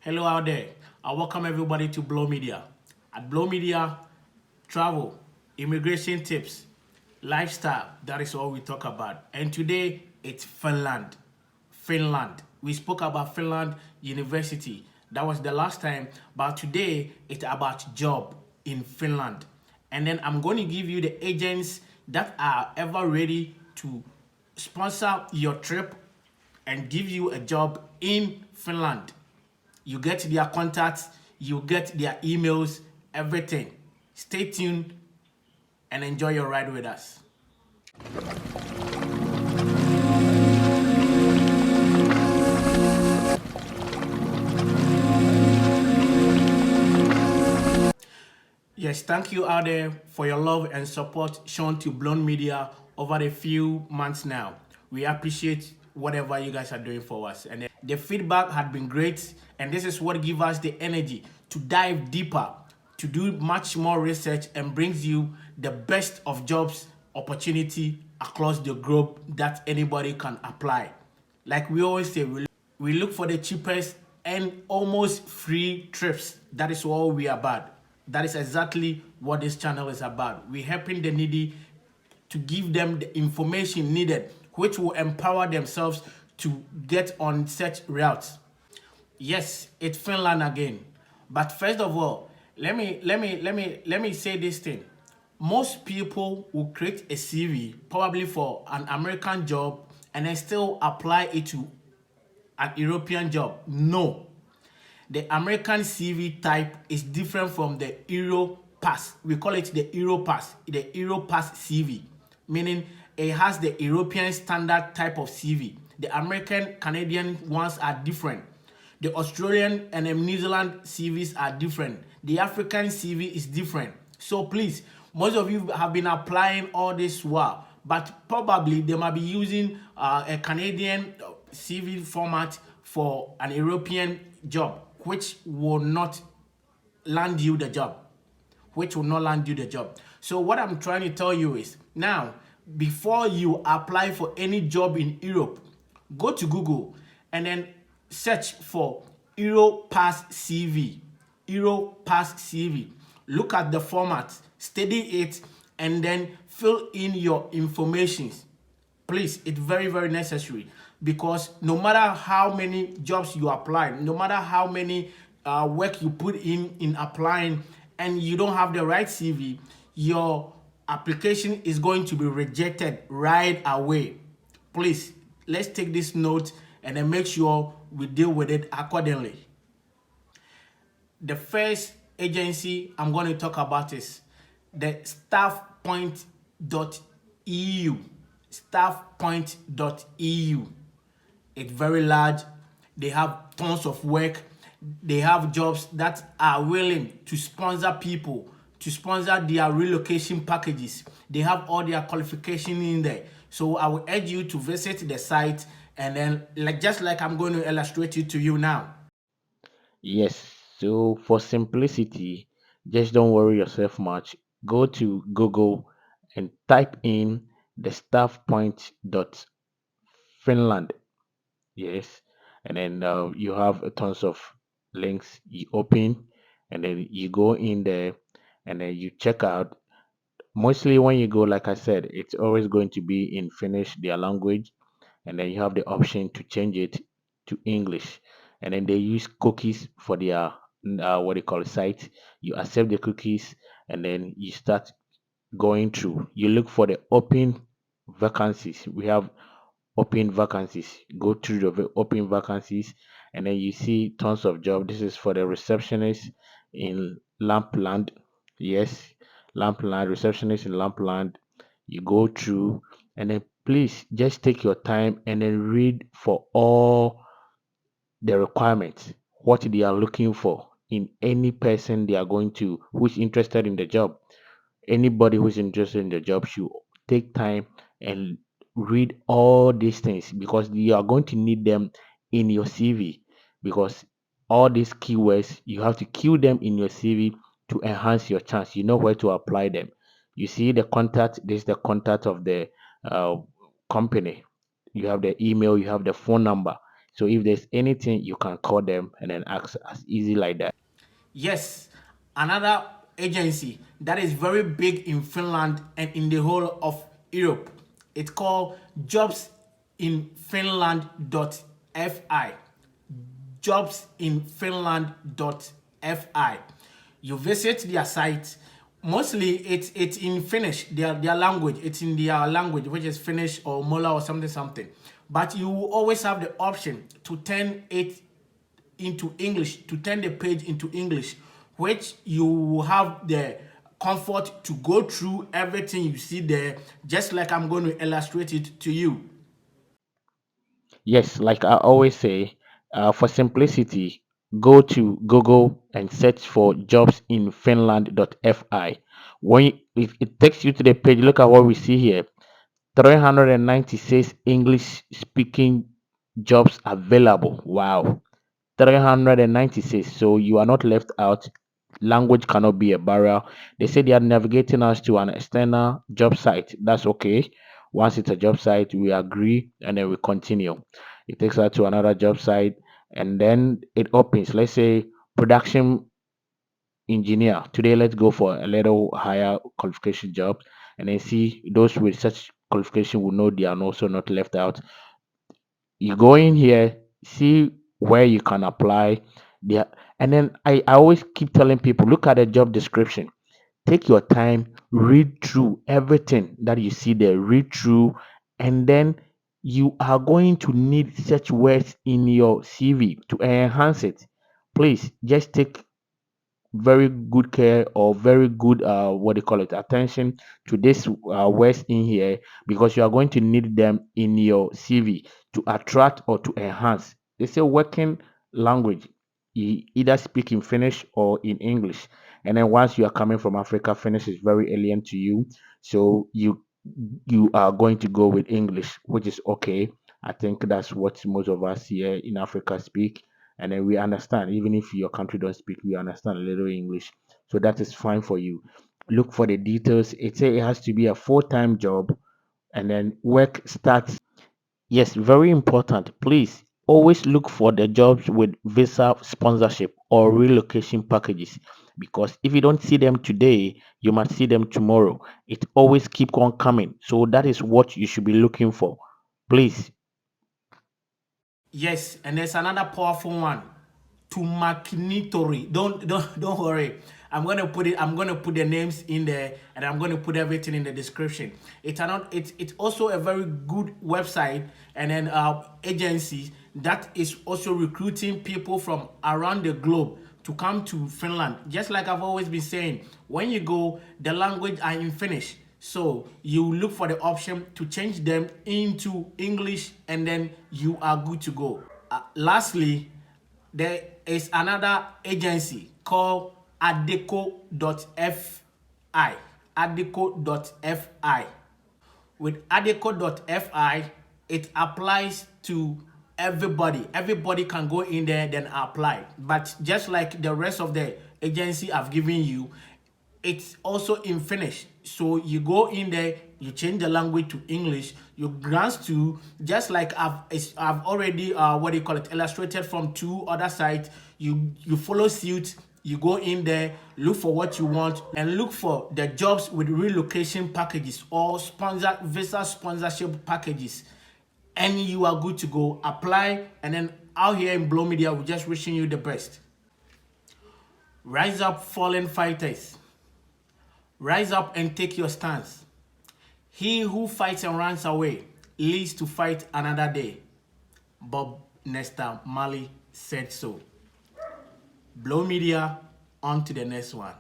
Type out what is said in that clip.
Hello out there. I welcome everybody to Blow Media. At Blow Media, travel, immigration tips, lifestyle, that is all we talk about. And today, it's Finland. Finland. We spoke about Finland University. That was the last time. But today, it's about job in Finland. And then I'm going to give you the agents that are ever ready to sponsor your trip and give you a job in Finland. You get their contacts, you get their emails, everything. Stay tuned and enjoy your ride with us. Yes, thank you out there for your love and support shown to Blown Media over the few months now. We appreciate whatever you guys are doing for us. And the feedback had been great, and this is what gives us the energy to dive deeper, to do much more research, and brings you the best of jobs opportunity across the globe that anybody can apply. Like we always say, we look for the cheapest and almost free trips. That is all we are about. That is exactly what this channel is about. We're helping the needy to give them the information needed, which will empower themselves to get on such routes. Yes, it's Finland again. But first of all, let me say this thing. Most people will create a CV probably for an American job and then still apply it to an European job. No. The American CV type is different from the Euro Pass. We call it the Euro Pass, the Euro Pass CV, meaning it has the European standard type of CV. The American, Canadian ones are different. The Australian and the New Zealand CVs are different. The African CV is different. So please, most of you have been applying all this while, but probably they might be using a Canadian CV format for an European job, which will not land you the job. So what I'm trying to tell you is, now, before you apply for any job in Europe, go to Google and then search for Europass CV. Europass CV. Look at the format, study it, and then fill in your information. Please, it's very, very necessary, because no matter how many jobs you apply, no matter how many work you put in applying, and you don't have the right CV, your application is going to be rejected right away. Please, let's take this note and then make sure we deal with it accordingly. The first agency I'm going to talk about is the staffpoint.eu. Staffpoint.eu. It's very large. They have tons of work. They have jobs that are willing to sponsor people, to sponsor their relocation packages. They have all their qualification in there. So I will urge you to visit the site, and then just like I'm going to illustrate it to you now. Yes, so for simplicity, just don't worry yourself much. Go to Google and type in the staff point dot Finland. Yes, and then you have a tons of links. You open, and then you go in there, and then you check out. Mostly when you go, like I said, it's always going to be in Finnish, their language, and then you have the option to change it to English. And then they use cookies for their what they call site. You accept the cookies, and then you start going through. You look for the open vacancies. We have open vacancies. Go through the open vacancies, and then you see tons of jobs. This is for the receptionist in Lampland. Yes, Lampland receptionist in Lampland. You go through, and then please just take your time and then read for all the requirements, what they are looking for in any person they are going to who's interested in the job. Anybody who's interested in the job should take time and read all these things, because you are going to need them in your CV, because all these keywords you have to cue them in your CV to enhance your chance. You know where to apply them. You see the contact, this is the contact of the uh, company. You have the email, you have the phone number. So if there's anything, you can call them and then ask as easy like that. Yes, another agency that is very big in Finland and in the whole of Europe. It's called jobsinfinland.fi. Jobsinfinland.fi. You visit their site. Mostly it's in Finnish, their language. It's in their language, which is Finnish or Mola or something something. But you will always have the option to turn it into English, to turn the page into English, which you will have the comfort to go through everything you see there, just like I'm going to illustrate it to you. Yes, like I always say, for simplicity, go to Google and search for jobs in Finland.fi. It takes you to the page, look at what we see here. 396 English speaking jobs available. Wow. 396. So you are not left out. Language cannot be a barrier. They say they are navigating us to an external job site. That's okay. Once it's a job site, we agree and then we continue. It takes us to another job site and then it opens. Let's say production engineer. Today, let's go for a little higher qualification job and then see those with such qualification will know they are also not left out. You go in here, see where you can apply there, and then I always keep telling people, look at the job description. Take your time, read through everything that you see there, read through, and then you are going to need such words in your CV to enhance it. Please just take very good care or very good what do you call it attention to this words in here because you are going to need them in your CV to attract or to enhance. They say working language, you either speak in Finnish or in English, and then once you are coming from Africa, Finnish is very alien to you, so you are going to go with English, which is okay. I think that's what most of us here in Africa speak, and then we understand. Even if your country don't speak, we understand a little English, so that is fine for you. Look for the details. It say it has to be a full-time job, and then work starts. Yes, very important. Please always look for the jobs with visa sponsorship or relocation packages because if you don't see them today, you must see them tomorrow. It always keep on coming. So that is what you should be looking for. Please. Yes, and there's another powerful one. To magnitory. Don't worry. I'm gonna put the names in there and I'm gonna put everything in the description. It's also a very good website and then agency that is also recruiting people from around the globe to come to Finland. Just like I've always been saying, when you go, the language are in Finnish. So you look for the option to change them into English and then you are good to go. Lastly, there is another agency called Adecco.fi. Adecco.fi. With Adecco.fi, it applies to everybody. Everybody can go in there then apply. But just like the rest of the agency I've given you, it's also in Finnish. So you go in there, you change the language to English, you glance to, just like I've already what do you call it, illustrated from two other sites. You follow suit. You go in there, look for what you want, and look for the jobs with relocation packages or visa sponsorship packages, and you are good to go. Apply, and then out here in Blow Media, we're just wishing you the best. Rise up, fallen fighters. Rise up and take your stance. He who fights and runs away lives to fight another day. Bob Nestor Marley said so. Blow Media, on to the next one.